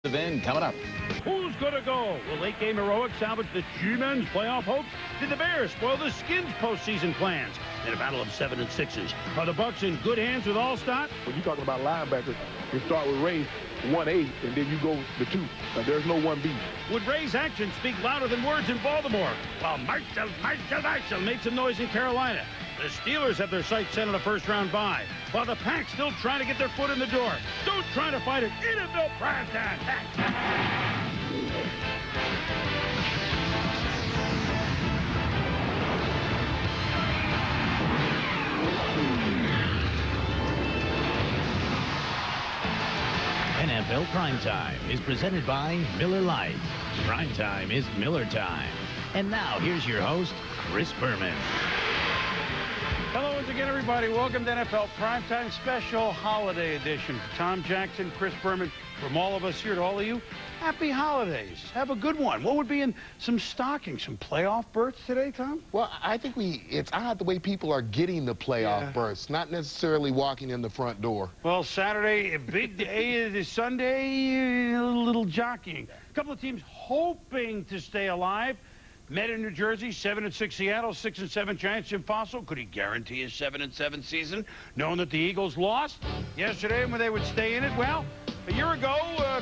Event coming up. Who's going to go? Will late-game heroics salvage the G-Men's playoff hopes? Did the Bears spoil the Skins' postseason plans? In a battle of 7 and 6s, are the Bucks in good hands with Allstott? When you're talking about linebackers, you start with Ray, 1A, and then you go to 2. There's no 1B. Would Ray's actions speak louder than words in Baltimore? While Marshall made some noise in Carolina. The Steelers have their sights set on a first-round bye, while the Pack's still trying to get their foot in the door. Don't try to fight it. NFL Primetime. NFL Primetime is presented by Miller Lite. Primetime is Miller time. And now, here's your host, Chris Berman. Hello once again, everybody. Welcome to NFL Primetime Special Holiday Edition. Tom Jackson, Chris Berman, from all of us here to all of you, happy holidays. Have a good one. What would be in some stockings, some playoff berths today, Tom? Well, I think it's odd the way people are getting the playoff berths, not necessarily walking in the front door. Well, Saturday, a big day. Sunday, a little jockeying. A couple of teams hoping to stay alive. Met in New Jersey, 7 and 6 Seattle, 6 and 7 Giants. Jim Fossil, could he guarantee a 7 and 7 season, knowing that the Eagles lost yesterday when they would stay in it? Well, a year ago,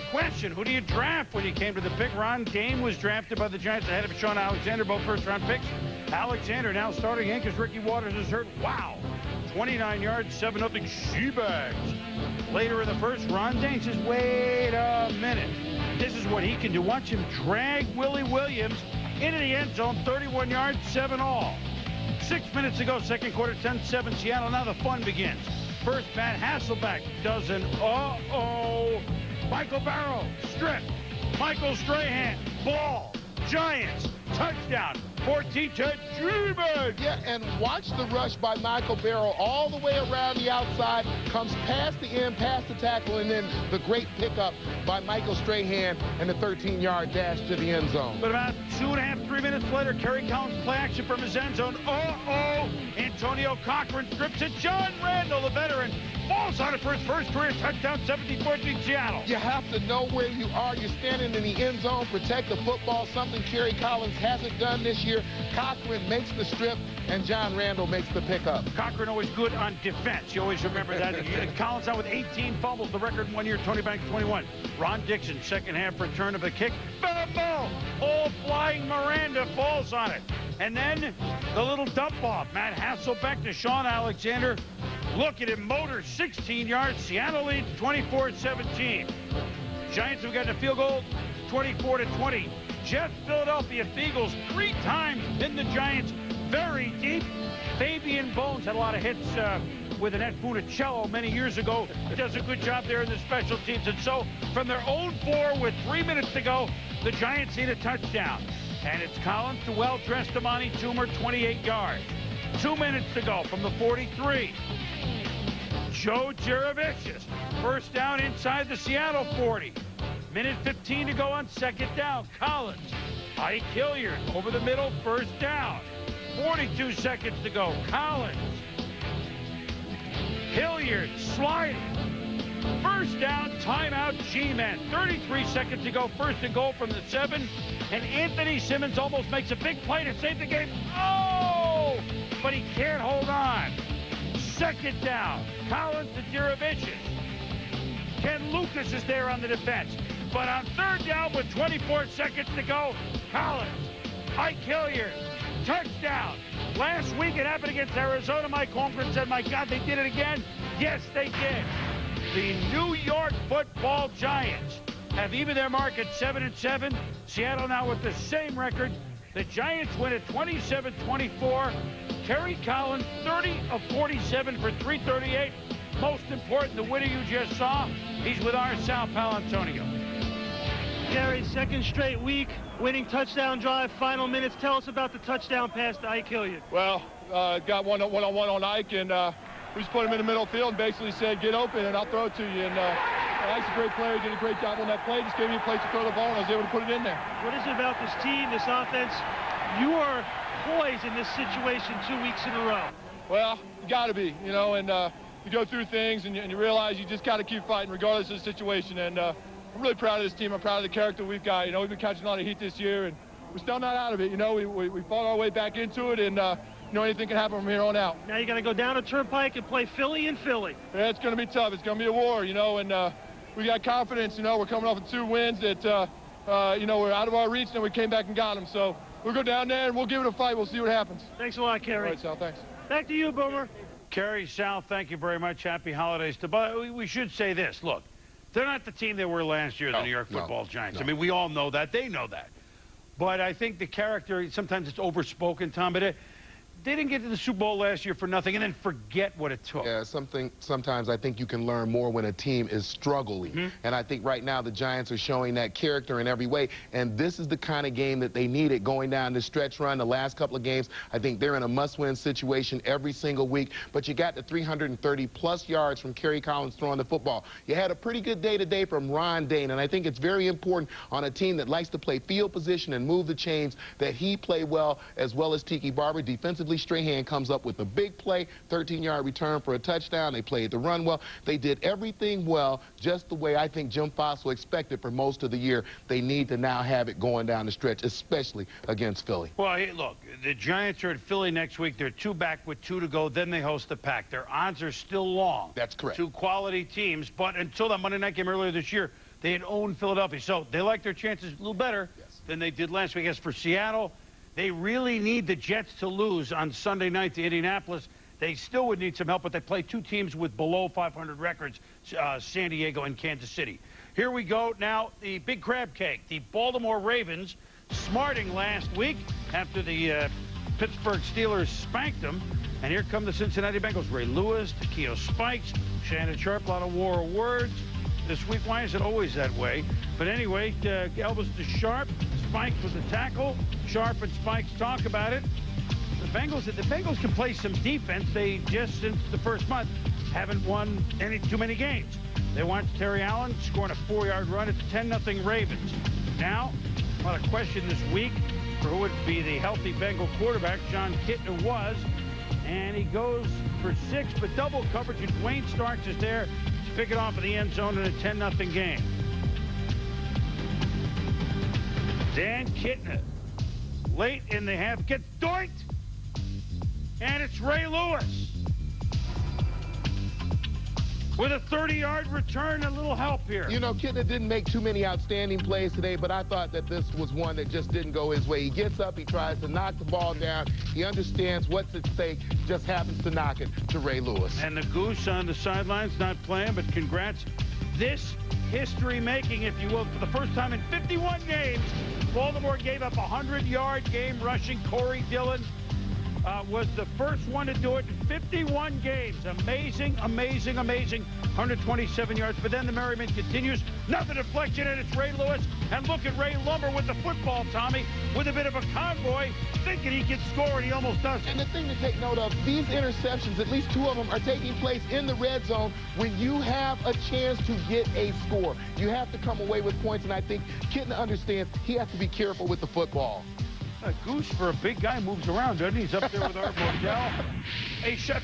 question, who do you draft when you came to the pick? Ron Dayne was drafted by the Giants ahead of Sean Alexander, both first-round picks. Alexander now starting in because Ricky Waters is hurt. Wow, 29 yards, 7-0 She-Bags. Later in the first, Ron Dayne says, wait a minute. This is what he can do. Watch him drag Willie Williams into the end zone, 31 yards, 7 all. 6 minutes ago, second quarter, 10-7 Seattle. Now the fun begins. First, Matt Hasselbeck does an Michael Barrow, strip. Michael Strahan, ball. Giants, touchdown. 14 to G-Men. Yeah, and watch the rush by Michael Barrow all the way around the outside, comes past the end, past the tackle, and then the great pickup by Michael Strahan and the 13-yard dash to the end zone. But about 2.5, 3 minutes later, Kerry Collins play action from his end zone. Antonio Cochran strips it. John Randall, the veteran, falls on it for his first career touchdown, 17-14 Seattle. You have to know where you are. You're standing in the end zone, protect the football, something Kerry Collins hasn't done this year. Cochran makes the strip, and John Randall makes the pickup. Cochran always good on defense. You always remember that. Collins out with 18 fumbles, the record in 1 year, Tony Banks 21. Ron Dixon, second half return of the kick. Ball! All flying Miranda falls on it. And then the little dump off. Matt Hasselbeck to Sean Alexander. Look at him, motor 16 yards. Seattle leads 24-17. Giants have gotten a field goal, 24-20. Jeff Philadelphia Eagles 3 times pinned the Giants very deep. Fabian Bones had a lot of hits with Annette Funicello many years ago. Does a good job there in the special teams. And so from their own 4 with 3 minutes to go, the Giants need a touchdown. And it's Collins to well-dressed Amani Toomer, 28 yards. 2 minutes to go from the 43. Joe Jurevicius, first down inside the Seattle 40. Minute 15 to go on second down. Collins, Ike Hilliard over the middle, first down. 42 seconds to go. Collins, Hilliard sliding. First down, timeout, G-Men. 33 seconds to go, first and goal from the 7. And Anthony Simmons almost makes a big play to save the game. Oh! But he can't hold on. Second down, Collins to Jurevicius. Ken Lucas is there on the defense. But on third down with 24 seconds to go, Collins, Ike Hilliard, touchdown. Last week it happened against Arizona. Mike Holmgren said, my God, they did it again. Yes, they did. The New York Football Giants have even their mark at 7 and 7. Seattle now with the same record. The Giants win at 27-24. Kerry Collins, 30 of 47 for 338. Most important, the winner you just saw, he's with our Sal Palantonio. Kerry, second straight week, winning touchdown drive, final minutes. Tell us about the touchdown pass to Ike Hilliard. Well, got one-on-one on Ike, and we just put him in the middle of the field and basically said, get open, and I'll throw it to you. And Ike's a great player, did a great job on that play. Just gave me a place to throw the ball, and I was able to put it in there. What is it about this team, this offense? You are poised in this situation 2 weeks in a row. Well, you got to be, you know, and you go through things, and you realize you just got to keep fighting regardless of the situation. And I'm really proud of this team. I'm proud of the character we've got. You know, we've been catching a lot of heat this year, and we're still not out of it. You know, we fought our way back into it, and you know, anything can happen from here on out. Now you got to go down a Turnpike and play Philly in Philly. Yeah, it's going to be tough. It's going to be a war, you know, and we got confidence. You know, we're coming off of 2 wins that, you know, we're out of our reach, and we came back and got them. So we'll go down there, and we'll give it a fight. We'll see what happens. Thanks a lot, Kerry. All right, Sal, thanks. Back to you, Boomer. Kerry, Sal, thank you very much. Happy holidays. But we should say this. Look, they're not the team they were last year, the New York Football Giants. No. I mean, we all know that. They know that. But I think the character, sometimes it's overspoken, Tom, but they didn't get to the Super Bowl last year for nothing and then forget what it took. Yeah, sometimes I think you can learn more when a team is struggling. And I think right now the Giants are showing that character in every way. And this is the kind of game that they needed going down the stretch run. The last couple of games, I think they're in a must-win situation every single week. But you got the 330-plus yards from Kerry Collins throwing the football. You had a pretty good day today from Ron Dane. And I think it's very important on a team that likes to play field position and move the chains that he played well as Tiki Barber. Defensively, Strahan comes up with a big play, 13-yard return for a touchdown. They played the run well. They did everything well, just the way I think Jim Fossil expected for most of the year. They need to now have it going down the stretch, especially against Philly. Well, hey, look, the Giants are at Philly next week. They're 2 back with 2 to go. Then they host the Pack. Their odds are still long. That's correct. 2 quality teams. But until that Monday night game earlier this year, they had owned Philadelphia. So they like their chances a little better than they did last week. As for Seattle, they really need the Jets to lose on Sunday night to Indianapolis. They still would need some help, but they play 2 teams with below 500 records, San Diego and Kansas City. Here we go now, the big crab cake. The Baltimore Ravens smarting last week after the Pittsburgh Steelers spanked them. And here come the Cincinnati Bengals. Ray Lewis, Takeo Spikes, Shannon Sharp, a lot of war of words this week. Why is it always that way? But anyway, Elvis to Sharp, Spikes with the tackle. Sharp and Spikes talk about it. The Bengals can play some defense. They just, since the first month, haven't won too many games. They watched Terry Allen scoring a 4-yard run. It's 10-0 Ravens. Now, a lot of question this week for who would be the healthy Bengal quarterback. John Kitna was, and he goes for 6, but double coverage, and Dwayne Starks is there to pick it off of the end zone in a 10-0 game. Dan Kitna, late in the half, gets doinked, and it's Ray Lewis with a 30-yard return, a little help here. You know, Kitna didn't make too many outstanding plays today, but I thought that this was one that just didn't go his way. He gets up, he tries to knock the ball down. He understands what's at stake, just happens to knock it to Ray Lewis. And the Goose on the sidelines not playing, but congrats. This history-making, if you will, for the first time in 51 games, Baltimore gave up a 100-yard game rushing. Corey Dillon was the first one to do it in 51 games. Amazing, amazing, amazing. 127 yards. But then the merriment continues. Nothing deflection, and it's Ray Lewis. And look at Ray Lumber with the football, Tommy, with a bit of a convoy, thinking he could score, and he almost does. And the thing to take note of, these interceptions, at least 2 of them, are taking place in the red zone when you have a chance to get a score. You have to come away with points, and I think Kitna understands he has to be careful with the football. Goose, for a big guy, moves around, doesn't he? He's up there with Art Modell.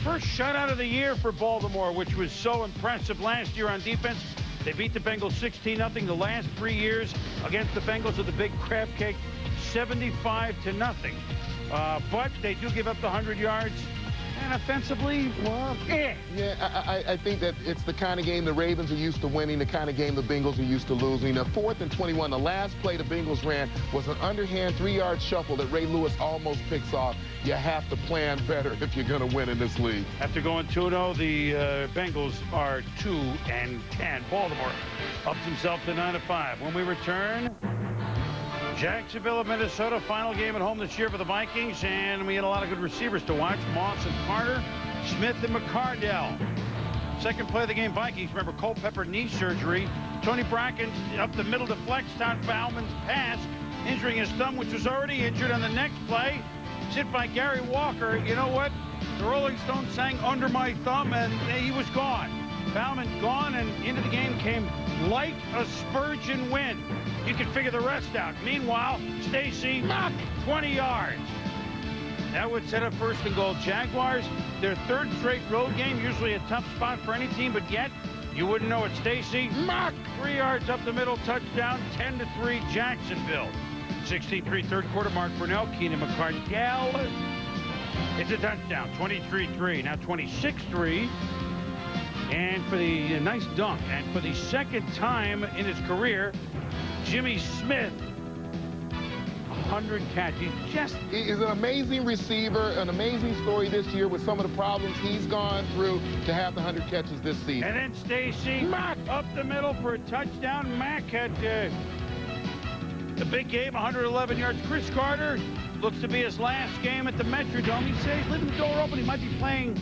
First shutout of the year for Baltimore, which was so impressive last year on defense. They beat the Bengals 16-0. The last 3 years against the Bengals of the big crab cake, 75-0. But they do give up the 100 yards. And offensively, well, Yeah, I think that it's the kind of game the Ravens are used to winning, the kind of game the Bengals are used to losing. The 4th and 21, the last play the Bengals ran was an underhand 3-yard shuffle that Ray Lewis almost picks off. You have to plan better if you're going to win in this league. After going 2-0, the Bengals are 2-10. Baltimore ups himself to 9-5. When we return, Jacksonville of Minnesota, final game at home this year for the Vikings, and we had a lot of good receivers to watch. Moss and Carter, Smith and McCardell. Second play of the game, Vikings. Remember, Culpepper knee surgery. Tony Bracken up the middle to flex, Todd Bauman's pass, injuring his thumb, which was already injured on the next play. Hit by Gary Walker. You know what? The Rolling Stones sang Under My Thumb, and he was gone. Bauman gone, and into the game came like a Spurgeon wind. You can figure the rest out. Meanwhile, Stacy, 20 yards. That would set up 1st and goal. Jaguars, their 3rd straight road game, usually a tough spot for any team, but yet You wouldn't know it. Stacy, Mock. 3 yards up the middle, touchdown, 10-3 Jacksonville. 63 third quarter, Mark Brunell, Keenan McCardell. It's a touchdown, 23-3, now 26-3. And for the nice dunk, and for the second time in his career, Jimmy Smith, 100 catches. He is an amazing receiver, an amazing story this year with some of the problems he's gone through to have the 100 catches this season. And then Stacy, Mack up the middle for a touchdown. Mack had the big game, 111 yards. Chris Carter looks to be his last game at the Metrodome. He says he's leaving the door open. He might be playing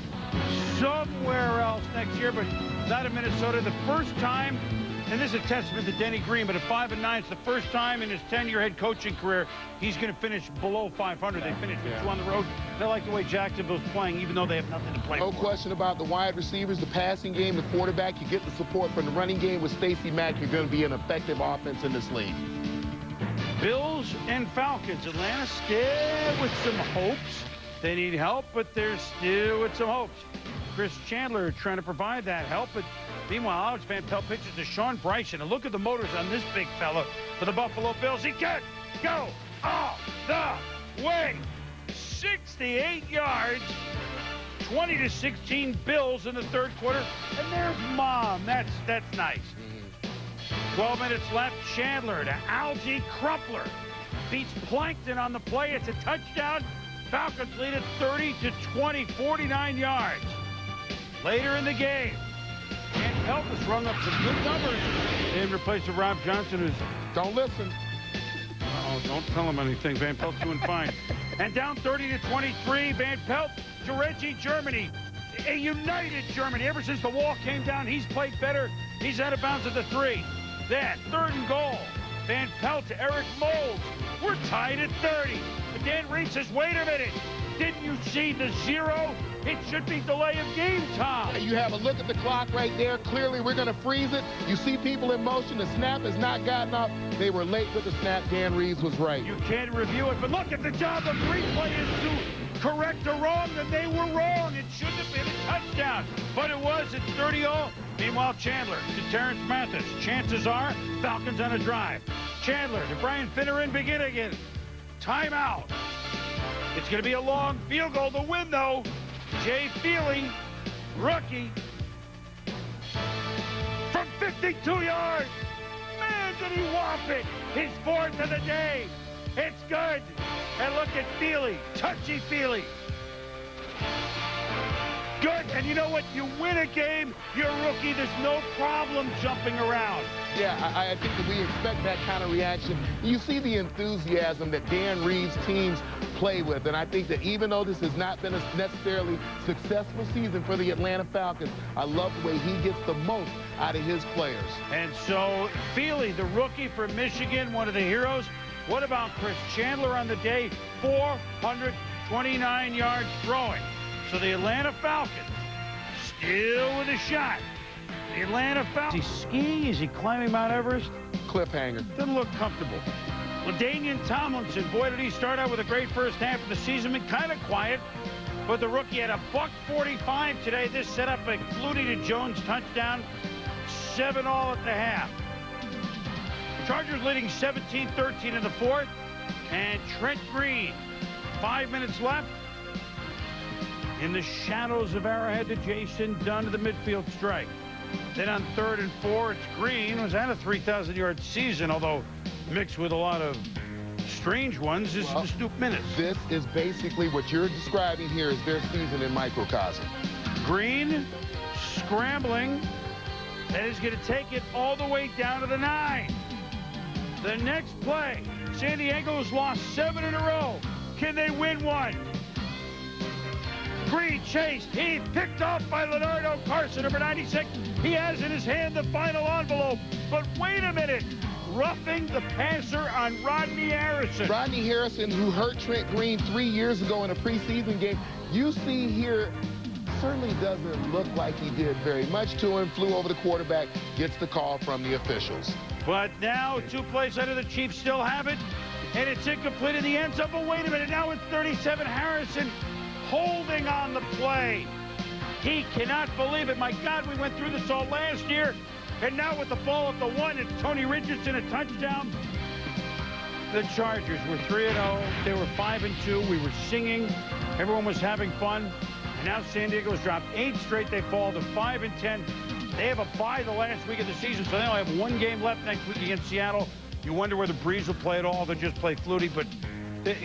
somewhere else next year, but not in Minnesota. The first time, and this is a testament to Denny Green, but at 5-9, it's the first time in his 10-year head coaching career he's going to finish below 500. They finished with 2 on the road. They like the way Jacksonville's playing, even though they have nothing to play for. No question about the wide receivers, the passing game, the quarterback. You get the support from the running game with Stacey Mack. You're going to be an effective offense in this league. Bills and Falcons. Atlanta still with some hopes. They need help, but they're still with some hopes. Chris Chandler trying to provide that help, but meanwhile, Alex Van Pelt pitches to Sean Bryson. And look at the motors on this big fella for the Buffalo Bills. He can't go all the way. 68 yards, 20-16 Bills in the third quarter. And there's Mom. That's nice. 12 minutes left. Chandler to Algie Crumpler. Beats Plankton on the play. It's a touchdown. Falcons lead at 30-20, 49 yards. Later in the game, Van Pelt has rung up some good numbers in replace of Rob Johnson, who's... Don't listen. Oh, don't tell him anything. Van Pelt's doing fine. And down 30-23, Van Pelt to Reggie Germany. A united Germany. Ever since the wall came down, he's played better. He's out of bounds at the 3. Then, 3rd and goal. Van Pelt to Eric Moles. We're tied at 30. But Dan Reed says, wait a minute. Didn't you see the 0? It should be delay of game time. You have a look at the clock right there. Clearly, we're going to freeze it. You see people in motion. The snap has not gotten up. They were late with the snap. Dan Reeves was right. You can't review it, but look at the job of replay is to correct a wrong that they were wrong. It shouldn't have been a touchdown, but it was. It's 30-all. Meanwhile, Chandler to Terrence Mathis. Chances are Falcons on a drive. Chandler to Brian Finneran. Begin again. Timeout. It's going to be a long field goal to win, though. Jay Feely, rookie, from 52 yards. Man, did he whop it. His 4th of the day. It's good. And look at Feely, touchy Feely. Good, and you know what? You win a game, you're a rookie. There's no problem jumping around. Yeah, I think that we expect that kind of reaction. You see the enthusiasm that Dan Reeves' teams play with, and I think that even though this has not been a necessarily successful season for the Atlanta Falcons, I love the way he gets the most out of his players. And so, Feely, the rookie from Michigan, one of the heroes. What about Chris Chandler on the day? 429 yards throwing. So the Atlanta Falcons still with a shot. The Atlanta Falcons. Is he skiing? Is he climbing Mount Everest? Cliffhanger. Doesn't look comfortable. LaDainian Tomlinson, boy, did he start out with a great first half of the season. Been kind of quiet, but the rookie had a $145 today. This set up a Flutie to Jones touchdown. 7-all at the half. Chargers leading 17-13 in the 4th. And Trent Green, 5 minutes left. In the shadows of Arrowhead to Jason Dunn to the midfield strike. Then on 3rd and 4, it's Green. Was that a 3,000-yard season, although mixed with a lot of strange ones. This is the Snoop minutes. This is basically what you're describing here is their season in microcosm. Green scrambling. That is going to take it all the way down to the 9. The next play, San Diego's lost 7 in a row. Can they win one? Green chased. He's picked off by Leonardo Carson, number 96. He has in his hand the final envelope. But wait a minute. Roughing the passer on Rodney Harrison. Rodney Harrison, who hurt Trent Green 3 years ago in a preseason game. You see here, certainly doesn't look like he did very much to him. Flew over the quarterback, gets the call from the officials. But now 2 plays under the Chiefs still have it. And it's incomplete in the end zone. But wait a minute. Now it's 37. Harrison holding on the play. He cannot believe it. My God, we went through this all last year. And now with the ball at the 1, it's Tony Richardson, a touchdown. The Chargers were 3-0. They were 5-2. We were singing. Everyone was having fun. And now San Diego's dropped 8 straight. They fall to 5-10. They have a bye the last week of the season, so they only have 1 game left next week against Seattle. You wonder where the Breeze will play at all. They'll just play Flutie, but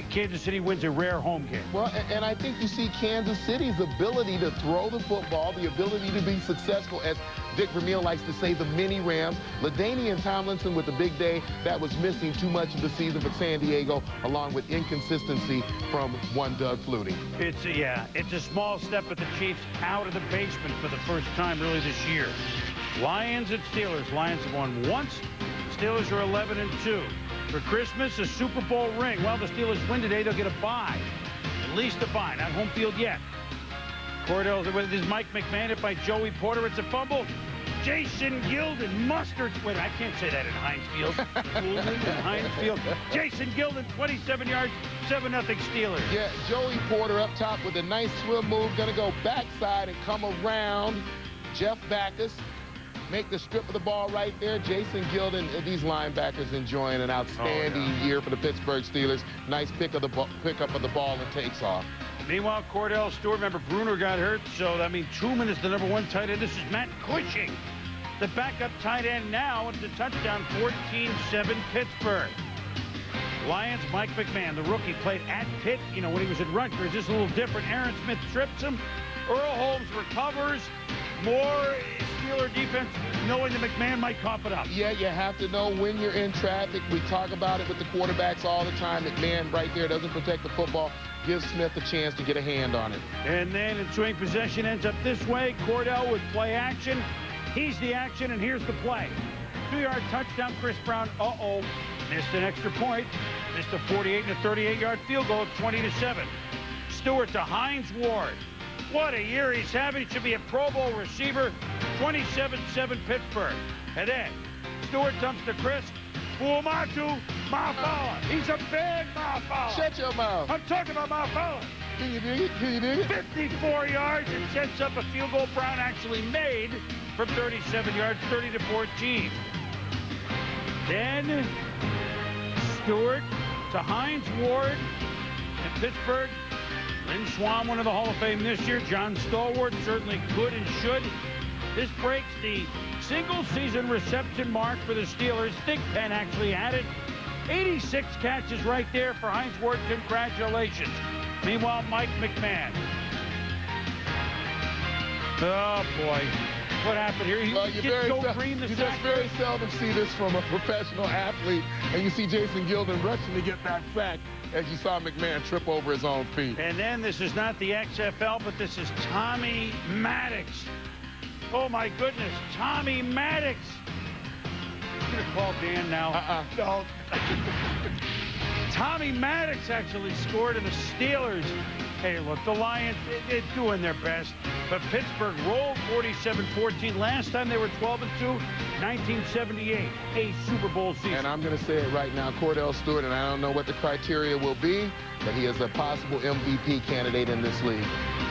Kansas City wins a rare home game. Well, and I think you see Kansas City's ability to throw the football, the ability to be successful, as Dick Vermeil likes to say, the mini Rams. LaDainian Tomlinson with the big day that was missing too much of the season for San Diego, along with inconsistency from one Doug Flutie. It's a small step, but the Chiefs out of the basement for the first time really this year. Lions and Steelers. Lions have won once. Steelers are 11-2. For Christmas, a Super Bowl ring. Well, the Steelers win today, they'll get a bye. At least a bye. Not home field yet. Cordell, this is Mike McMahon hit by Joey Porter. It's a fumble. Jason Gilden mustard. Wait, I can't say that in Heinz Field. in Heinz Field. Jason Gilden, 27 yards, 7-0 Steelers. Yeah, Joey Porter up top with a nice swim move. Going to go backside and come around Jeff Backus. Make the strip of the ball right there. Jason Gilden, these linebackers enjoying an outstanding year for the Pittsburgh Steelers. Nice pickup of the ball and takes off. Meanwhile, Cordell Stewart, remember Bruner got hurt, so that means Truman is the #1 tight end. This is Matt Cushing, the backup tight end now. It's a touchdown, 14-7 Pittsburgh. Lions, Mike McMahon, the rookie, played at Pitt, when he was at Rutgers. This is a little different. Aaron Smith trips him. Earl Holmes recovers. More Steeler defense, knowing that McMahon might cough it up. Yeah, you have to know when you're in traffic. We talk about it with the quarterbacks all the time. McMahon right there doesn't protect the football. Gives Smith a chance to get a hand on it. And then ensuing possession ends up this way. Cordell with play action. He's the action, and here's the play. 2-yard touchdown, Chris Brown. Missed an extra point. Missed a 48 and a 38-yard field goal at 20-7. Stewart to Hines Ward. What a year he's having. He should be a Pro Bowl receiver. 27-7 Pittsburgh. And then Stewart dumps to Chris. Fuamatu Mafala. He's a big Mafala. Shut your mouth. I'm talking about Mafala. Can you dig it? Can you dig it? 54 yards and sets up a field goal Brown actually made from 37 yards, 30-14. Then Stewart to Hines Ward and Pittsburgh. Lynn Swan, one of the Hall of Fame this year. John Stallworth, certainly could and should. This breaks the single-season reception mark for the Steelers. Thigpen actually had it. 86 catches right there for Hines Ward. Congratulations. Meanwhile, Mike McMahon. Oh, boy. What happened here? You just very seldom see this from a professional athlete, and you see Jason Gilden rushing to get that sack as you saw McMahon trip over his own feet. And then this is not the XFL, but this is Tommy Maddox. Oh, my goodness, Tommy Maddox. I'm going to call Dan now. No. Tommy Maddox actually scored, and the Steelers, hey, look, the Lions, they're doing their best. But Pittsburgh rolled 47-14. Last time they were 12-2, 1978, a Super Bowl season. And I'm going to say it right now, Cordell Stewart, and I don't know what the criteria will be, but he is a possible MVP candidate in this league.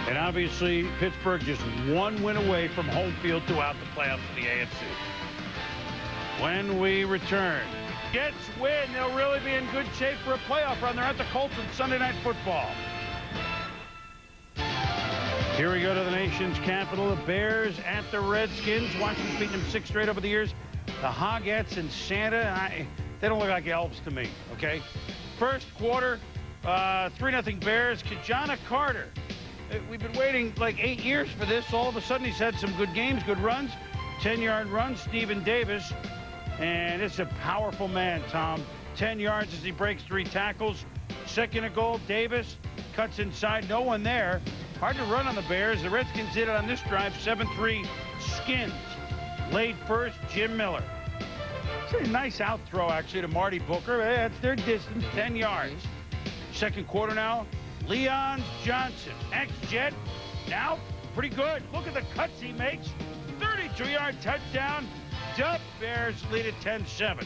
And obviously, Pittsburgh just 1 win away from home field throughout the playoffs of the AFC. When we return, Jets win. They'll really be in good shape for a playoff run. They're at the Colts on Sunday Night Football. Here we go to the nation's capital. The Bears at the Redskins. Washington's beaten them 6 straight over the years. The Hogettes and Santa, they don't look like elves to me, okay? First quarter, 3-0 Bears. Kajana Carter. We've been waiting like 8 years for this. All of a sudden, he's had some good games, good runs. 10-yard run, Stephen Davis. And it's a powerful man, Tom. 10 yards as he breaks 3 tackles. Second and goal, Davis cuts inside. No one there. Hard to run on the Bears. The Redskins did it on this drive. 7-3 Skins. Laid first, Jim Miller. It's a nice out throw, actually, to Marty Booker. That's their distance, 10 yards. Second quarter now. Leon Johnson, ex-Jet. Now, pretty good. Look at the cuts he makes. 32-yard touchdown. Duff Bears lead at 10-7.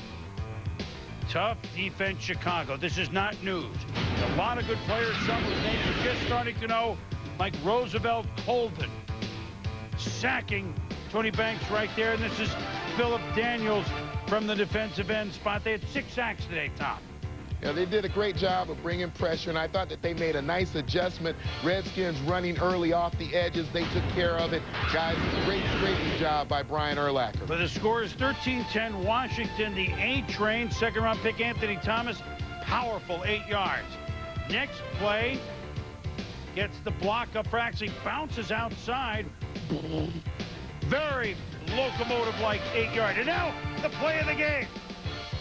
Tough defense, Chicago. This is not news. A lot of good players. Some whose names are just starting to know, like Roosevelt Colvin. sacking Tony Banks right there. And this is Phillip Daniels from the defensive end spot. They had 6 sacks today, Tom. Yeah, they did a great job of bringing pressure, and I thought that they made a nice adjustment. Redskins running early off the edges. They took care of it. Guys, great job by Brian Urlacher. But the score is 13-10 Washington, the A train. Second-round pick Anthony Thomas, powerful 8 yards. Next play, gets the block up, actually bounces outside. Very locomotive-like 8-yard. And now, the play of the game.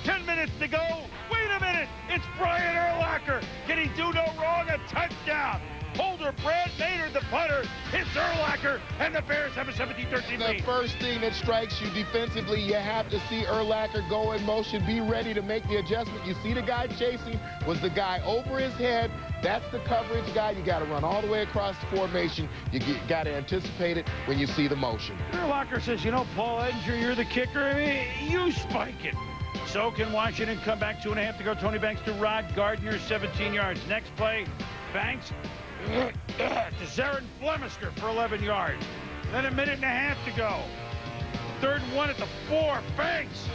10 minutes to go. Wait a minute. It's Brian Urlacher. Can he do no wrong? A touchdown. Holder Brad Maynard, the punter, hits Urlacher, and the Bears have a 17-13 lead. The first thing that strikes you defensively, you have to see Urlacher go in motion, be ready to make the adjustment. You see the guy chasing was the guy over his head. That's the coverage guy. You got to run all the way across the formation. You got to anticipate it when you see the motion. Urlacher says, you know, Paul Edinger, you're the kicker. You spike it. So can Washington come back 2.5 to go. Tony Banks to Rod Gardner, 17 yards. Next play, Banks to Zarin Flemister for 11 yards. Then a minute and a half to go. 3rd and 1 at the 4. Banks.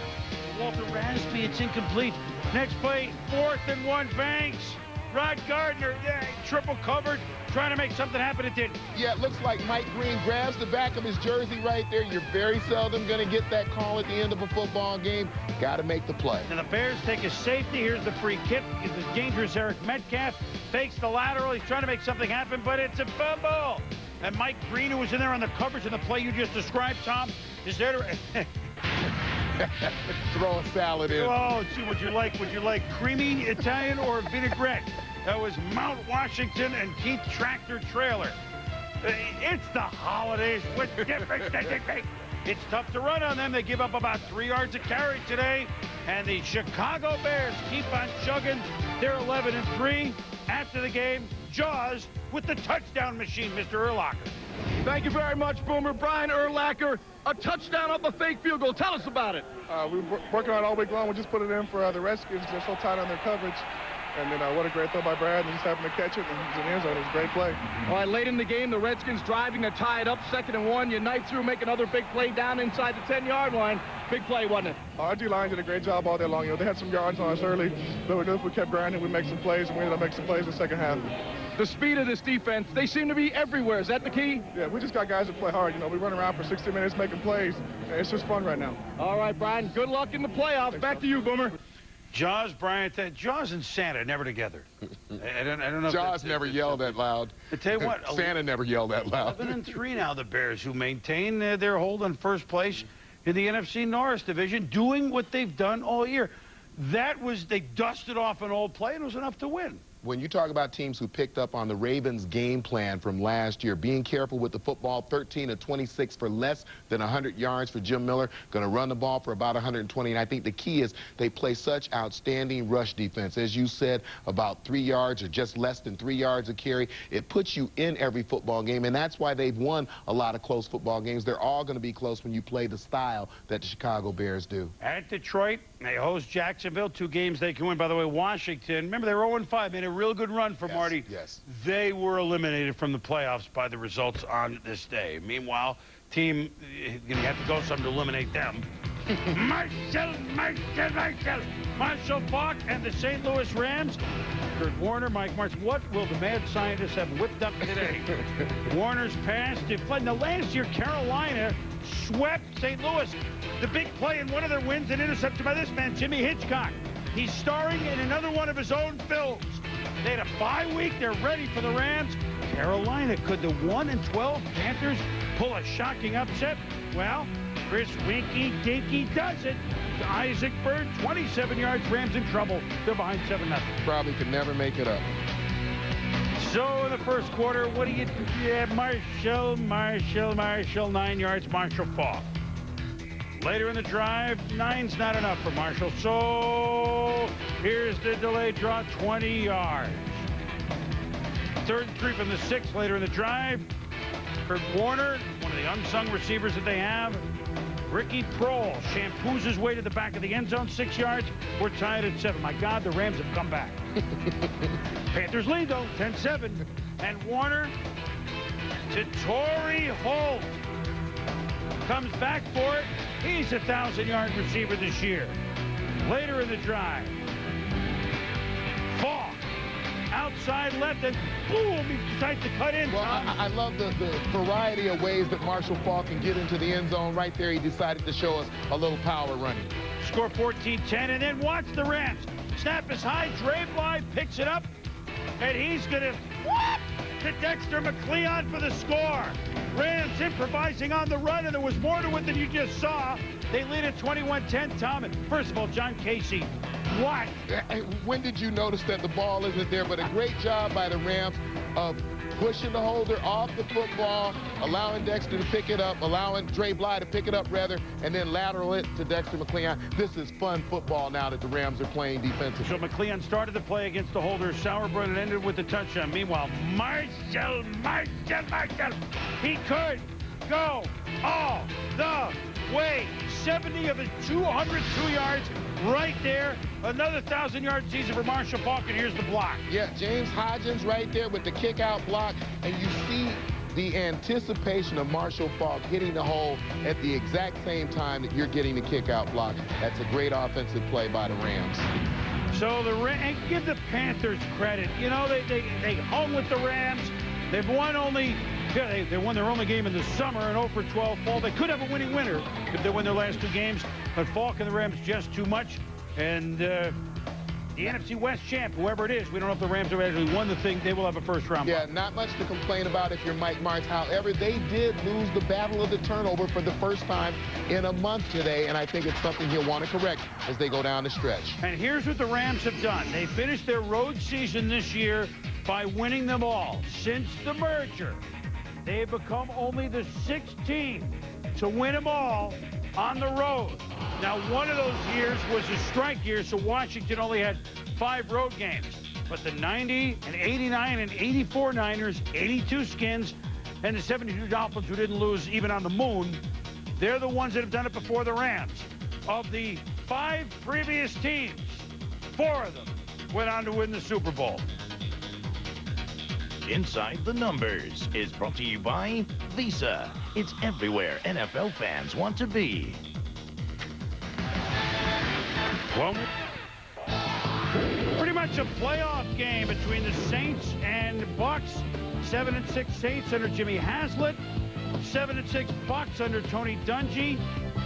Walter Raspy, it's incomplete. Next play, 4th and 1. Banks. Rod Gardner, triple covered, trying to make something happen. It didn't. Yeah, it looks like Mike Green grabs the back of his jersey right there. You're very seldom going to get that call at the end of a football game. Got to make the play. And the Bears take a safety. Here's the free kick. It's the dangerous Eric Metcalf. Fakes the lateral. He's trying to make something happen, but it's a fumble. And Mike Green, who was in there on the coverage in the play you just described, Tom, is there to... Throw a salad in. Oh, see, would you like creamy Italian or vinaigrette? That was Mount Washington and Keith Tractor Trailer. It's the holidays with different. It's tough to run on them. They give up about 3 yards a carry today. And the Chicago Bears keep on chugging. They're 11-3. After the game, Jaws with the touchdown machine, Mr. Urlacher. Thank you very much, Boomer. Brian Urlacher, a touchdown off a fake field goal. Tell us about it. We've been working on it all week long. We just put it in for the Redskins. They're so tight on their coverage. And then what a great throw by Brad, and just happened to catch it, and he's in the end zone. It was a great play. All right, late in the game, the Redskins driving to tie it up, 2nd and 1. You knife through, make another big play down inside the 10-yard line. Big play, wasn't it? Our D-line did a great job all day long. You know, they had some yards on us early, but we kept grinding. We make some plays, and we ended up making some plays in the second half. The speed of this defense, they seem to be everywhere. Is that the key? Yeah, we just got guys that play hard. You know, we run around for 60 minutes making plays. It's just fun right now. All right, Brian, good luck in the playoffs. Thanks, Back to you, Boomer. Jaws, Brian, Jaws and Santa never together. I don't know. Jaws never yelled that loud. I tell you what, Santa never yelled that loud. 11-3 now, the Bears, who maintain their hold on first place in the NFC North Division, doing what they've done all year. They dusted off an old play, and it was enough to win. When you talk about teams who picked up on the Ravens' game plan from last year, being careful with the football, 13 of 26 for less than 100 yards for Jim Miller, going to run the ball for about 120. And I think the key is they play such outstanding rush defense. As you said, about 3 yards or just less than 3 yards a carry. It puts you in every football game, and that's why they've won a lot of close football games. They're all going to be close when you play the style that the Chicago Bears do. At Detroit, they host Jacksonville, 2 games they can win. By the way, Washington, remember they were 0-5, made a real good run for Marty. Yes. They were eliminated from the playoffs by the results on this day. Meanwhile, team going to have to go something to eliminate them. Marshall Faulk and the St. Louis Rams. Kurt Warner, Mike Martz. What will the mad scientists have whipped up today? Warner's pass to Flynn. Now, last year, Carolina swept St. Louis. The big play in one of their wins and intercepted by this man, Jimmy Hitchcock. He's starring in another one of his own films. They had a bye week. They're ready for the Rams. Carolina, could the 1-12 Panthers pull a shocking upset? Well, Chris Winky Dinky does it. To Isaac Bird, 27 yards. Rams in trouble. They're behind 7-0. Probably could never make it up. So in the first quarter, what do you... Yeah, Marshall, 9 yards. Marshall Faulk. Later in the drive, 9's not enough for Marshall. So here's the delayed draw, 20 yards. 3rd and 3 from the 6 later in the drive. Kurt Warner, one of the unsung receivers that they have. Ricky Prohl shampoos his way to the back of the end zone, 6 yards. We're tied at 7. My God, the Rams have come back. Panthers lead, though, 10-7. And Warner to Torrey Holt. comes back for it. He's a 1,000-yard receiver this year. Later in the drive, Falk, outside left, and boom, he decides to cut in. Well, I love the variety of ways that Marshall Falk can get into the end zone. Right there, he decided to show us a little power running. Score 14-10, and then watch the Rams. Snap is high, Dre Bly picks it up, and he's going to to Dexter McCleon for the score. Rams improvising on the run, and there was more to it than you just saw. They lead at 21-10, Tom. And first of all, John Casey, what? When did you notice that the ball isn't there? But a great job by the Rams of pushing the holder off the football, allowing Dexter to pick it up, allowing Dre Bly to pick it up, rather, and then lateral it to Dexter McCleon. This is fun football now that the Rams are playing defensively. So McCleon started the play against the holder, Sauerbrunn, and ended with the touchdown. Meanwhile, Marshall, he could go all the way. 70 of his 202 yards right there. Another 1,000-yard season for Marshall Falk, and here's the block. Yeah, James Hodgins right there with the kick-out block, and you see the anticipation of Marshall Falk hitting the hole at the exact same time that you're getting the kick-out block. That's a great offensive play by the Rams. So and give the Panthers credit. You know, they hung with the Rams. They've won only... Yeah, they won their only game in the summer, and 0 for 12 fall. They could have a winning winner if they win their last 2 games, but Falk and the Rams just too much. And the NFC West champ, whoever it is, we don't know if the Rams have actually won the thing. They will have a first-round. Yeah, not much to complain about if you're Mike Martz. However, they did lose the battle of the turnover for the first time in a month today, and I think it's something he'll want to correct as they go down the stretch. And here's what the Rams have done. They finished their road season this year by winning them all. Since the merger, they've become only the 6th team to win them all on the road. Now, one of those years was a strike year, so Washington only had 5 road games. But the 90 and 89 and 84 Niners, 82 Skins, and the 72 Dolphins, who didn't lose even on the moon, they're the ones that have done it before the Rams. Of the 5 previous teams, 4 of them went on to win the Super Bowl. Inside the Numbers is brought to you by Visa. It's everywhere NFL fans want to be. Well, pretty much a playoff game between the Saints and Bucks. 7-6 Saints under Jimmy Haslett. 7-6 Bucks under Tony Dungy.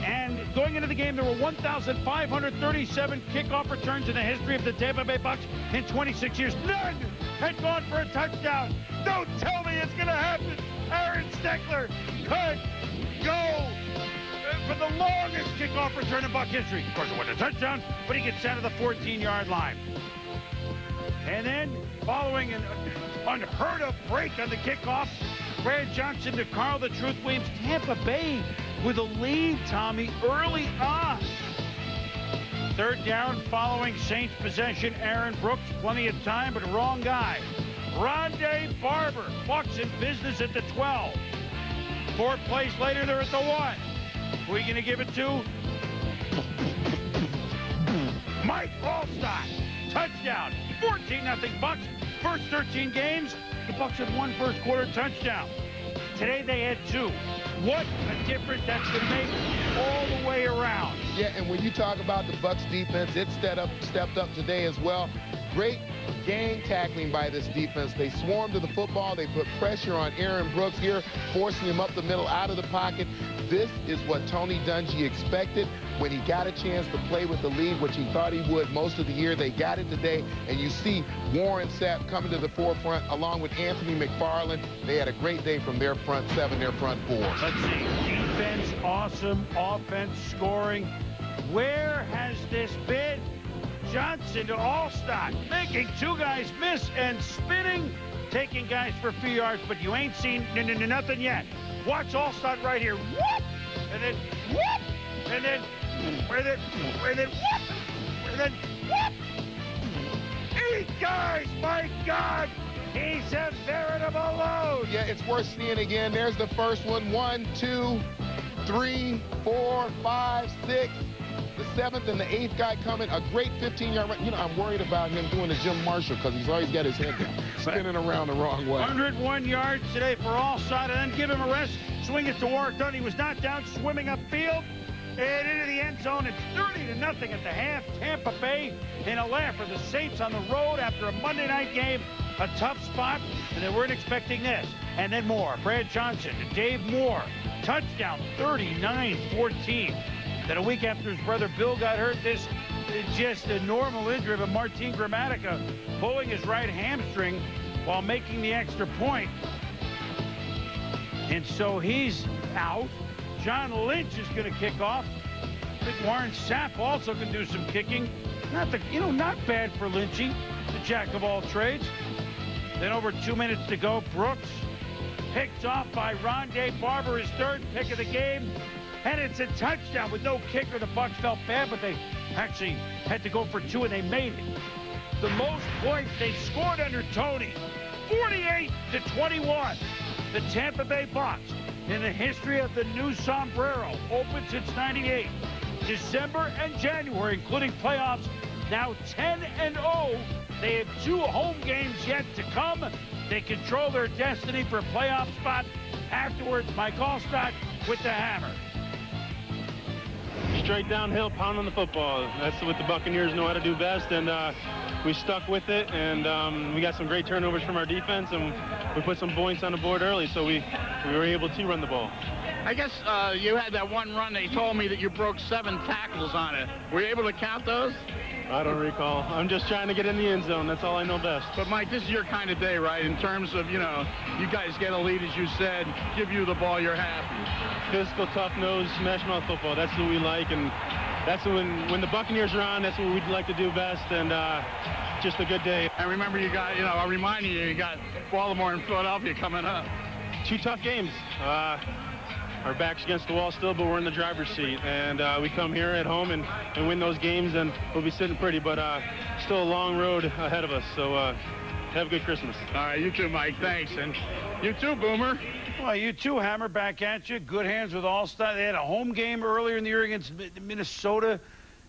And going into the game, there were 1,537 kickoff returns in the history of the Tampa Bay Bucks in 26 years. None had gone for a touchdown. Don't tell me it's going to happen. Aaron Steckler could go for the longest kickoff return in Buck history. Of course, it wasn't a touchdown, but he gets out of the 14-yard line. And then, following an unheard-of break on the kickoff, Brad Johnson to Carl the Truth Williams. Tampa Bay with a lead, Tommy, early on. 3rd down following Saints possession. Aaron Brooks, plenty of time, but wrong guy. Rondé Barber, Bucks in business at the 12. 4 plays later, they're at the 1. Who are you going to give it to? Mike Allstott. Touchdown. 14-0 Bucks. First 13 games, the Bucks have 1 first quarter touchdown. Today they had 2. What a difference that's going to make all the way around. Yeah, and when you talk about the Bucks defense, it stepped up today as well. Great gang tackling by this defense. They swarmed to the football. They put pressure on Aaron Brooks here, forcing him up the middle, out of the pocket. This is what Tony Dungy expected when he got a chance to play with the lead, which he thought he would most of the year. They got it today, and you see Warren Sapp coming to the forefront along with Anthony McFarland. They had a great day from their front 7, their front 4. Let's see. Defense, awesome. Offense, scoring. Where has this been? Johnson to Allstott, making 2 guys miss and spinning, taking guys for a few yards, but you ain't seen nothing yet. Watch Allstott right here. Whoop! And then whoop! And then whoop! And then whoop! 8 guys, my God! He's a veritable load. Yeah, it's worth seeing again. There's the first one. 1, 2, 3, 4, 5, 6. The 7th and the 8th guy coming. A great 15-yard run. You know, I'm worried about him doing the Jim Marshall because he's always got his head spinning around the wrong way. 101 yards today for Allstott, and then give him a rest. swing it to Warwick Dunn. He was knocked down, swimming upfield, and into the end zone. It's 30-0 at the half. Tampa Bay in a laugh for the Saints on the road after a Monday night game. A tough spot, and they weren't expecting this. And then more. Brad Johnson to Dave Moore. Touchdown, 39-14. Then a week after his brother Bill got hurt, this is just a normal injury of Martin Gramatica pulling his right hamstring while making the extra point. And so he's out. John Lynch is going to kick off. I think Warren Sapp also can do some kicking. Not bad for Lynchy, the jack of all trades. Then over 2 minutes to go, Brooks picked off by Rondé Barber, his third pick of the game. And it's a touchdown with no kicker. The Bucs felt bad, but they actually had to go for 2, and they made it. The most points they scored under Tony, 48-21. The Tampa Bay Bucs, in the history of the new sombrero, open since '98. December and January, including playoffs, now 10-0. They have 2 home games yet to come. They control their destiny for a playoff spot. Afterwards, Mike Allstott with the hammer. Straight downhill, pounding the football. That's what the Buccaneers know how to do best, and we stuck with it, and we got some great turnovers from our defense, and we put some points on the board early, so we were able to run the ball. I guess you had that one run that you told me that you broke 7 tackles on it. Were you able to count those? I don't recall. I'm just trying to get in the end zone. That's all I know best. But, Mike, this is your kind of day, right? In terms of, you guys get a lead, as you said, give you the ball, you're happy. Physical, tough-nosed, smash-mouth football. That's what we like, and that's when the Buccaneers are on, that's what we'd like to do best, and just a good day. And remember, you got, I'm reminding you, you got Baltimore and Philadelphia coming up. 2 tough games. Our back's against the wall still, but we're in the driver's seat. And we come here at home and win those games, and we'll be sitting pretty. But still a long road ahead of us. So have a good Christmas. All right, you too, Mike. Thanks. And you too, Boomer. Well, you too, Hammer, back at you. Good hands with Allstott. They had a home game earlier in the year against Minnesota.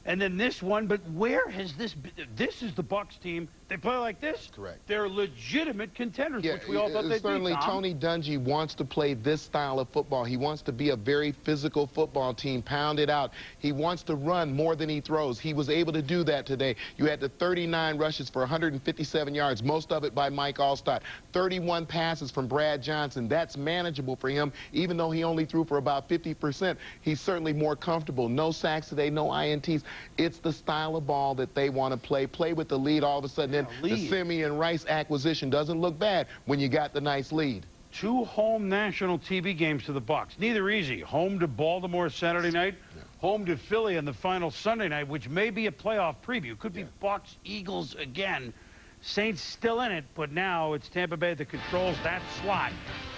And then this one, but where has this been? This is the Bucs team. They play like this? Correct. They're legitimate contenders, which we all thought they'd be. Certainly, Tony Dungy wants to play this style of football. He wants to be a very physical football team, pound it out. He wants to run more than he throws. He was able to do that today. You had the 39 rushes for 157 yards, most of it by Mike Allstott. 31 passes from Brad Johnson. That's manageable for him, even though he only threw for about 50%. He's certainly more comfortable. No sacks today, no INTs. It's the style of ball that they want to play. Play with the lead. All of a sudden, the Simeon Rice acquisition doesn't look bad when you got the nice lead. 2 home national TV games to the Bucs. Neither easy. Home to Baltimore Saturday night. Home to Philly on the final Sunday night, which may be a playoff preview. Could be Bucs, Eagles again. Saints still in it, but now it's Tampa Bay that controls that slot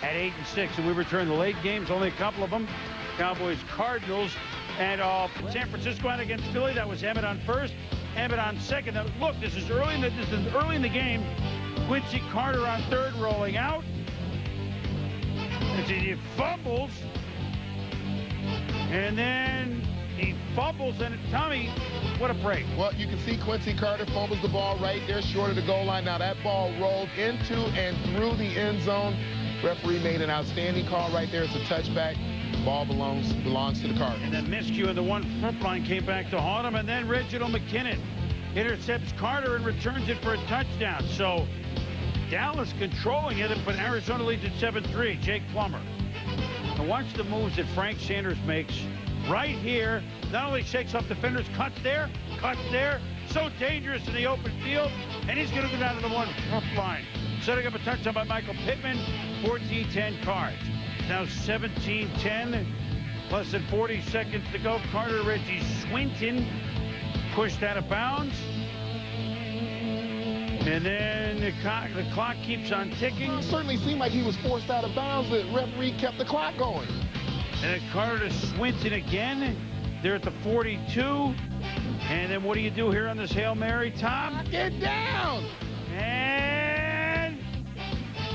at 8-6. And we return the late games, only a couple of them. Cowboys, Cardinals, and San Francisco out against Philly. That was Emmett on first, Emmett on second. Now, look, this is early in the game. Quincy Carter on third, rolling out. And he fumbles. And then he fumbles, and Tommy, what a break. Well, you can see Quincy Carter fumbles the ball right there short of the goal line. Now that ball rolled into and through the end zone. Referee made an outstanding call right there. It's a touchback. Ball belongs to the Cardinals. And then miscue in the 1 front line came back to haunt him. And then Reginald McKinnon intercepts Carter and returns it for a touchdown. So Dallas controlling it, but Arizona leads at 7-3. Jake Plummer. Now watch the moves that Frank Sanders makes right here. Not only shakes off defenders, cuts there. So dangerous in the open field. And he's going to go down to the 1 front line. Setting up a touchdown by Michael Pittman. 14-10 Cards. Now 17-10, less than 40 seconds to go. Carter Reggie Swinton pushed out of bounds. And then the clock keeps on ticking. It certainly seemed like he was forced out of bounds. The referee kept the clock going. And then Carter to Swinton again. They're at the 42. And then what do you do here on this Hail Mary, Tom? Get down! And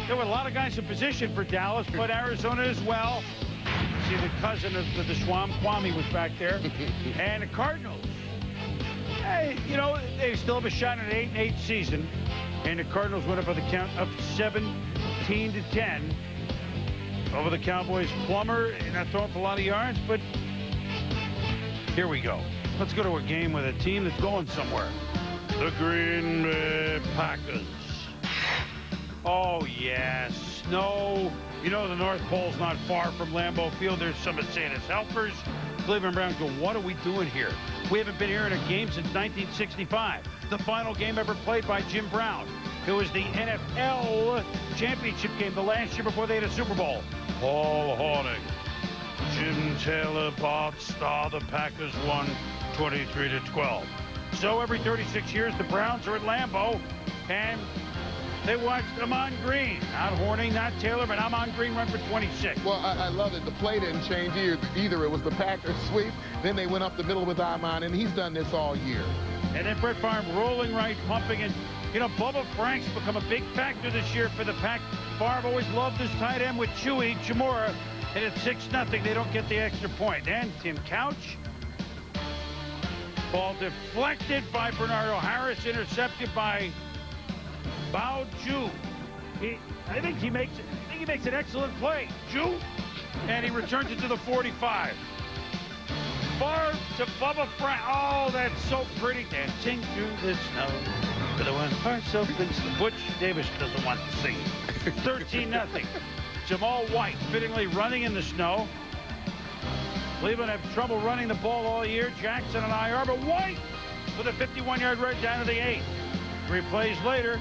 there were a lot of guys in position for Dallas, but Arizona as well. See, the cousin of the Schwam, Kwame, was back there. And the Cardinals. Hey, they still have a shot at an 8-8 season. And the Cardinals went up by the count of 17-10 over the Cowboys. Plummer, not throwing for a lot of yards, but here we go. Let's go to a game with a team that's going somewhere. The Green Bay Packers. Oh, yeah, snow. You know the North Pole's not far from Lambeau Field. There's some of Santa's helpers. Cleveland Browns go, what are we doing here? We haven't been here in a game since 1965. The final game ever played by Jim Brown. It was the NFL championship game the last year before they had a Super Bowl. Paul Hornung, Jim Taylor, Bob Starr, the Packers won 23-12. So every 36 years, the Browns are at Lambeau, and they watched Amon Green. Not Hornung, not Taylor, but Amon Green run for 26. Well, I love it. The play didn't change either. It was the Packers sweep. Then they went up the middle with Amon, and he's done this all year. And then Brett Favre rolling right, pumping, and you know, Bubba Frank's become a big factor this year for the Pack. Favre always loved his tight end with Chewy Chamora, and it's 6-0. They don't get the extra point. And Tim Couch. Ball deflected by Bernardo Harris, intercepted by Bao Ju. I think he makes an excellent play. Ju, and he returns it to the 45. Favre to Bubba Frank. Oh, that's so pretty. Dancing through the snow. For the one part so Butch Davis doesn't want to sing. 13-0. Jamal White fittingly running in the snow. Cleveland have trouble running the ball all year. Jackson on IR, but White with a 51-yard run down to the 8. 3 plays later,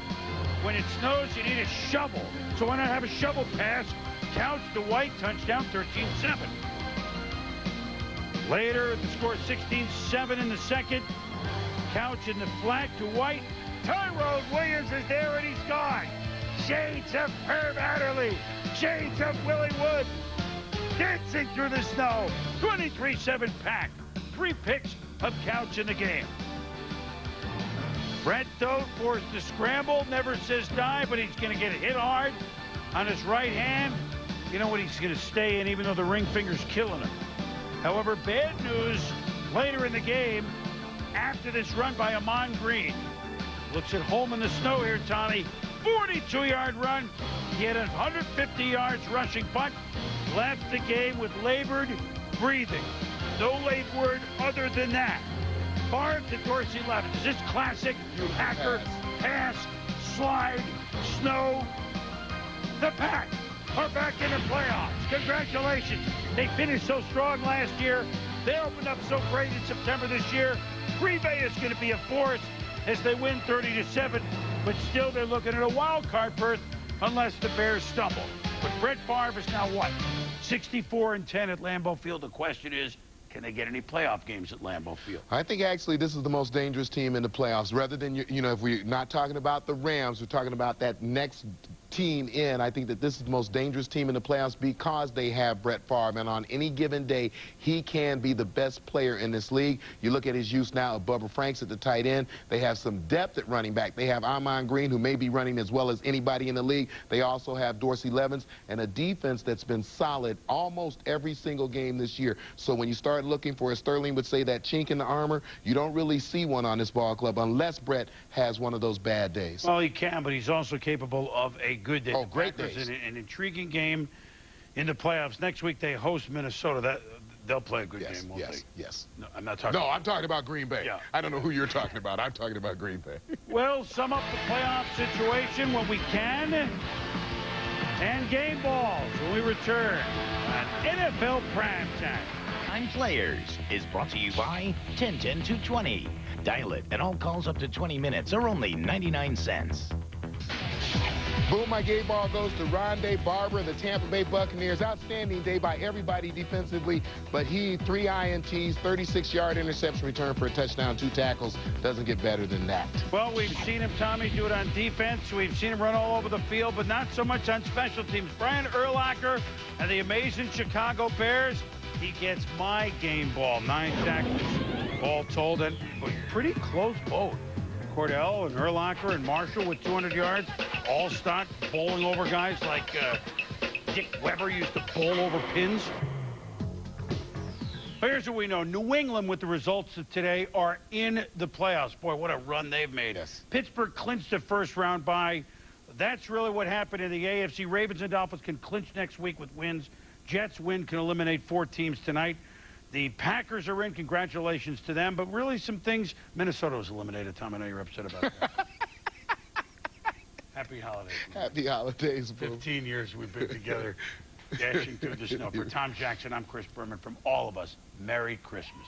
when it snows, you need a shovel. So why not have a shovel pass? Couch to White, touchdown, 13-7. Later, the score 16-7 in the second. Couch in the flat to White. Tyrone Williams is there, and he's gone. Shades of Herb Adderley. Shades of Willie Wood. Dancing through the snow. 23-7 Pack. 3 picks of Couch in the game. Brett Doe forced to scramble. Never says die, but he's going to get hit hard on his right hand. You know what? He's going to stay in, even though the ring finger's killing him. However, bad news later in the game after this run by Amon Green. Looks at home in the snow here, Tommy. 42-yard run. He had 150 yards rushing, but left the game with labored breathing. No late word other than that. Favre to Dorsey left. Is this classic? Packer, pass, slide, snow. The Pack are back in the playoffs. Congratulations. They finished so strong last year. They opened up so great in September this year. Green Bay is going to be a force as they win 30-7, but still they're looking at a wild card berth unless the Bears stumble. But Brett Favre is now what? 64-10 at Lambeau Field. The question is, can they get any playoff games at Lambeau Field? I think actually this is the most dangerous team in the playoffs. Rather than, you know, if we're not talking about the Rams, we're talking about that next team in. I think that this is the most dangerous team in the playoffs because they have Brett Favre, and on any given day, he can be the best player in this league. You look at his use now of Bubba Franks at the tight end. They have some depth at running back. They have Amon Green, who may be running as well as anybody in the league. They also have Dorsey Levens, and a defense that's been solid almost every single game this year. So when you start looking for, as Sterling would say, that chink in the armor, you don't really see one on this ball club unless Brett has one of those bad days. Well, he can, but he's also capable of a good day. Oh, great days. An intriguing game in the playoffs. Next week they host Minnesota. They'll play a good game, won't they? Yes. No, I'm not talking. No, I'm talking about Green Bay. Yeah. I don't know who you're talking about. I'm talking about Green Bay. We'll sum up the playoff situation when we can. And game balls when we return on NFL Primetime. Time Players is brought to you by 1010-220. Dial it, and all calls up to 20 minutes are only 99 cents. Boom, my game ball goes to Rondé Barber, the Tampa Bay Buccaneers. Outstanding day by everybody defensively, but he, 3 INTs, 36-yard interception return for a touchdown, 2 tackles. Doesn't get better than that. Well, we've seen him, Tommy, do it on defense. We've seen him run all over the field, but not so much on special teams. Brian Urlacher and the amazing Chicago Bears, he gets my game ball. 9 tackles, all told, and pretty close both. Cordell and Urlacher and Marshall with 200 yards. Allstott bowling over guys like Dick Weber used to bowl over pins. But here's what we know. New England, with the results of today, are in the playoffs. Boy, what a run they've made. Yes. Pittsburgh clinched the first round by that's really what happened in the AFC. Ravens and Dolphins can clinch next week with wins. Jets win can eliminate 4 teams tonight. The Packers are in. Congratulations to them. But really some things. Minnesota was eliminated, Tom. I know you're upset about that. Happy holidays. Man. Happy holidays, bro. 15 years we've been together dashing through the snow. For Tom Jackson, I'm Chris Berman. From all of us, Merry Christmas.